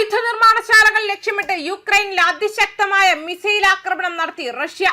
ആയുധ നിർമ്മാണശാലകൾ ലക്ഷ്യമിട്ട് യുക്രൈനിൽ അതിശക്തമായ മിസൈൽ ആക്രമണം നടത്തി റഷ്യ.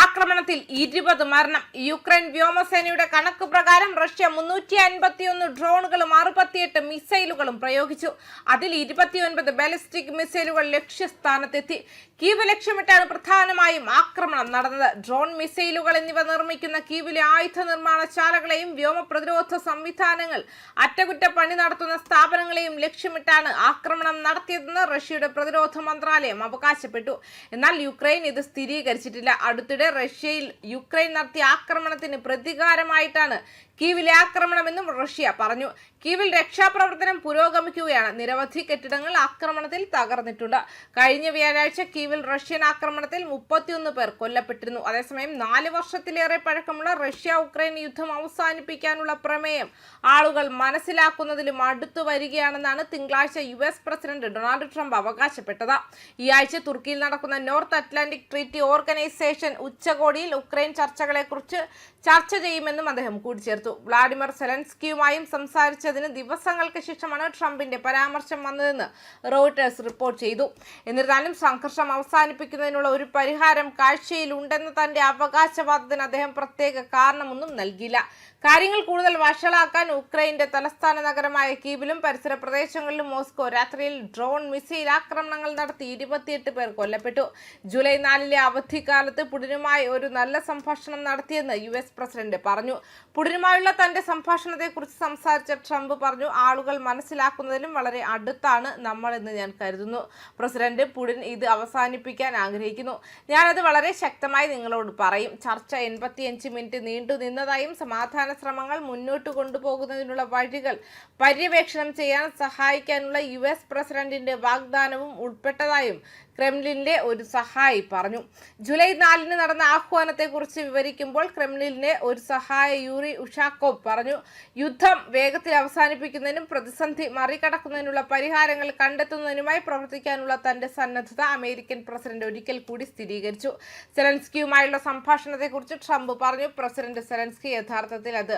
ആക്രമണത്തിൽ 20 മരണം. യുക്രൈൻ വ്യോമസേനയുടെ കണക്ക് പ്രകാരം റഷ്യ 351 ഡ്രോണുകളും 68 മിസൈലുകളും പ്രയോഗിച്ചു. അതിൽ 29 ബാലിസ്റ്റിക് മിസൈലുകൾ ലക്ഷ്യസ്ഥാനത്തെത്തി. കീവ് ലക്ഷ്യമിട്ടാണ് പ്രധാനമായും ആക്രമണം നടന്നത്. ഡ്രോൺ, മിസൈലുകൾ എന്നിവ നിർമ്മിക്കുന്ന കീവിലെ ആയുധ നിർമ്മാണശാലകളെയും വ്യോമ പ്രതിരോധ സംവിധാനങ്ങൾ, അറ്റകുറ്റപ്പണി നടത്തുന്ന സ്ഥാപനങ്ങളെയും ലക്ഷ്യമിട്ടാണ് ആക്രമണം നടത്തിയതെന്ന് റഷ്യയുടെ പ്രതിരോധ മന്ത്രാലയം അവകാശപ്പെട്ടു. എന്നാൽ യുക്രൈൻ ഇത് സ്ഥിരീകരിച്ചിട്ടില്ല. അടുത്തിടെ റഷ്യയിൽ യുക്രൈൻ നടത്തിയ ആക്രമണത്തിന് പ്രതികാരമായിട്ടാണ് കീവിലെ ആക്രമണമെന്നും റഷ്യ പറഞ്ഞു. കീവിൽ രക്ഷാപ്രവർത്തനം പുരോഗമിക്കുകയാണ്. നിരവധി കെട്ടിടങ്ങൾ ആക്രമണത്തിൽ തകർന്നിട്ടുണ്ട്. കഴിഞ്ഞ വ്യാഴാഴ്ച കീവിൽ റഷ്യൻ ആക്രമണത്തിൽ 31 പേർ കൊല്ലപ്പെട്ടിരുന്നു. അതേസമയം 4 വർഷത്തിലേറെ പഴക്കമുള്ള റഷ്യ ഉക്രൈൻ യുദ്ധം അവസാനിപ്പിക്കാനുള്ള പ്രമേയം ആളുകൾ മനസ്സിലാക്കുന്നതിലും അടുത്തു വരികയാണെന്നാണ് തിങ്കളാഴ്ച US പ്രസിഡന്റ് ഡൊണാൾഡ് ട്രംപ് അവകാശപ്പെട്ടത്. ഈ ആഴ്ച തുർക്കിയിൽ നടക്കുന്ന നോർത്ത് അറ്റ്ലാന്റിക് ട്രീറ്റി ഓർഗനൈസേഷൻ ഉച്ചകോടിയിൽ ഉക്രൈൻ ചർച്ചകളെക്കുറിച്ച് ചർച്ച ചെയ്യുമെന്നും അദ്ദേഹം കൂട്ടിച്ചേർത്തു. വ്ളാഡിമിർ സെലൻസ്കിയുമായും സംസാരിച്ചതിന് ദിവസങ്ങൾക്ക് ശേഷമാണ് ട്രംപിന്റെ പരാമർശം വന്നതെന്ന് റോയിട്ടേഴ്സ് റിപ്പോർട്ട് ചെയ്തു. എന്നിരുന്നാലും സംഘർഷം അവസാനിപ്പിക്കുന്നതിനുള്ള ഒരു പരിഹാരം കാഴ്ചയിലുണ്ടെന്ന തന്റെ അവകാശവാദത്തിന് അദ്ദേഹം പ്രത്യേക കാരണമൊന്നും നൽകിയില്ല. കാര്യങ്ങൾ കൂടുതൽ വഷളാക്കാൻ ഉക്രൈന്റെ തലസ്ഥാന നഗരമായ കീവിലും പരിസര പ്രദേശങ്ങളിലും മോസ്കോ രാത്രിയിൽ ഡ്രോൺ, മിസൈൽ ആക്രമണങ്ങൾ നടത്തി 28 പേർ കൊല്ലപ്പെട്ടു. ജൂലൈ 4 അവധിക്കാലത്ത് പുടിനുമായി ഒരു നല്ല സംഭാഷണം നടത്തിയെന്ന് US പ്രസിഡന്റ് പറഞ്ഞു. പുടിനുമായുള്ള തന്റെ സംഭാഷണത്തെക്കുറിച്ച് സംസാരിച്ച ട്രംപ് പറഞ്ഞു, ആളുകൾ മനസ്സിലാക്കുന്നതിലും വളരെ അടുത്താണ് നമ്മളെന്ന് ഞാൻ കരുതുന്നു. പ്രസിഡന്റ് പുടിൻ ഇത് അവസാനിപ്പിക്കാൻ ആഗ്രഹിക്കുന്നു. ഞാനത് വളരെ ശക്തമായി നിങ്ങളോട് പറയും. ചർച്ച 85 മിനിറ്റ് നീണ്ടു നിന്നതായും സമാധാന ശ്രമങ്ങൾ മുന്നോട്ട് കൊണ്ടുപോകുന്നതിനുള്ള വഴികൾ പര്യവേക്ഷണം ചെയ്യാൻ സഹായിക്കാനുള്ള US പ്രസിഡന്റിന്റെ വാഗ്ദാനവും ഉൾപ്പെട്ടതായും ക്രെംലിനിലെ ഒരു സഹായി പറഞ്ഞു. ജൂലൈ 4 നടന്ന ആഹ്വാനത്തെക്കുറിച്ച് വിവരിക്കുമ്പോൾ ക്രെംലിനിലെ ഒരു സഹായി യൂറി ഉഷാക്കോവ് പറഞ്ഞു, യുദ്ധം വേഗത്തിൽ അവസാനിപ്പിക്കുന്നതിനും പ്രതിസന്ധി മറികടക്കുന്നതിനുള്ള പരിഹാരങ്ങൾ കണ്ടെത്തുന്നതിനുമായി പ്രവർത്തിക്കാനുള്ള തന്റെ സന്നദ്ധത അമേരിക്കൻ പ്രസിഡന്റ് ഒരിക്കൽ കൂടി സ്ഥിരീകരിച്ചു. സെലൻസ്കിയുമായുള്ള സംഭാഷണത്തെക്കുറിച്ച് ട്രംപ് പറഞ്ഞു, പ്രസിഡന്റ് സെലൻസ്കി യഥാർത്ഥത്തിൽ അത്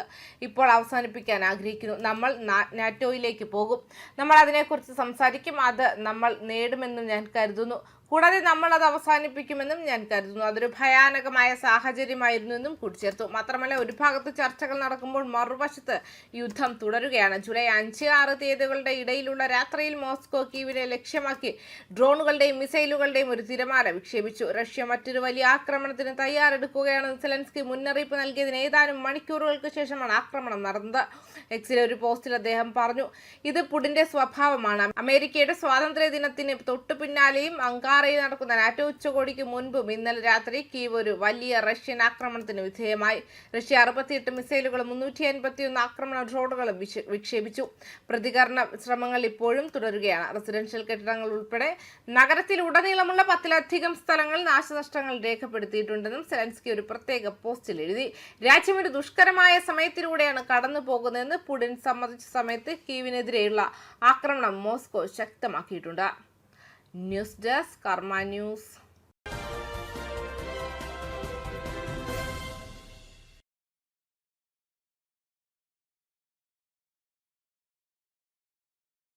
ഇപ്പോൾ അവസാനിപ്പിക്കാൻ ആഗ്രഹിക്കുന്നു. നമ്മൾ നാറ്റോയിലേക്ക് പോകും. നമ്മൾ അതിനെക്കുറിച്ച് സംസാരിക്കും. അത് നമ്മൾ നേടുമെന്നും ഞാൻ കരുതുന്നു. കൂടാതെ നമ്മൾ അത് അവസാനിപ്പിക്കുമെന്നും ഞാൻ കരുതുന്നു. അതൊരു ഭയാനകമായ സാഹചര്യമായിരുന്നു എന്നും കൂട്ടിച്ചേർത്തു. മാത്രമല്ല, ഒരു ഭാഗത്ത് ചർച്ചകൾ നടക്കുമ്പോൾ മറുവശത്ത് യുദ്ധം തുടരുകയാണ്. ജൂലൈ 5, 6 തീയതികളുടെ ഇടയിലുള്ള രാത്രിയിൽ മോസ്കോ കീവിനെ ലക്ഷ്യമാക്കി ഡ്രോണുകളുടെയും മിസൈലുകളുടെയും ഒരു തിരമാല വിക്ഷേപിച്ചു. റഷ്യ മറ്റൊരു വലിയ ആക്രമണത്തിന് തയ്യാറെടുക്കുകയാണെന്ന് സെലൻസ്കി മുന്നറിയിപ്പ് നൽകിയതിന് ഏതാനും മണിക്കൂറുകൾക്ക് ശേഷമാണ് ആക്രമണം നടന്നത്. എക്സിലെ ഒരു പോസ്റ്റിൽ അദ്ദേഹം പറഞ്ഞു, ഇത് പുടിന്റെ സ്വഭാവമാണ്. അമേരിക്കയുടെ സ്വാതന്ത്ര്യ ദിനത്തിന് തൊട്ടു പിന്നാലെയും അങ്കാറയിൽ നടക്കുന്ന നാറ്റോ ഉച്ചകോടിക്ക് മുൻപും ഇന്നലെ രാത്രി കീവ് ഒരു വലിയ റഷ്യൻ ആക്രമണത്തിന് വിധേയമായി. റഷ്യ 68 മിസൈലുകളും 351 ആക്രമണ ഡ്രോണുകളും വിക്ഷേപിച്ചു. പ്രതികരണ ശ്രമങ്ങൾ ഇപ്പോഴും തുടരുകയാണ്. റെസിഡൻഷ്യൽ കെട്ടിടങ്ങൾ ഉൾപ്പെടെ നഗരത്തിലുടനീളമുള്ള 10-ലധികം സ്ഥലങ്ങൾ നാശനഷ്ടങ്ങൾ രേഖപ്പെടുത്തിയിട്ടുണ്ടെന്നും സെലൻസ്കി ഒരു പ്രത്യേക പോസ്റ്റിൽ എഴുതി. രാജ്യം ഒരു ദുഷ്കരമായ സമയത്തിലൂടെയാണ് കടന്നു പോകുന്നതെന്ന് പുടിൻ സമ്മതിച്ച സമയത്ത് കീവിനെതിരെയുള്ള ആക്രമണം മോസ്കോ ശക്തമാക്കിയിട്ടുണ്ട്. ന്യൂസ് ഡെസ്ക് കർമ്മ ന്യൂസ്.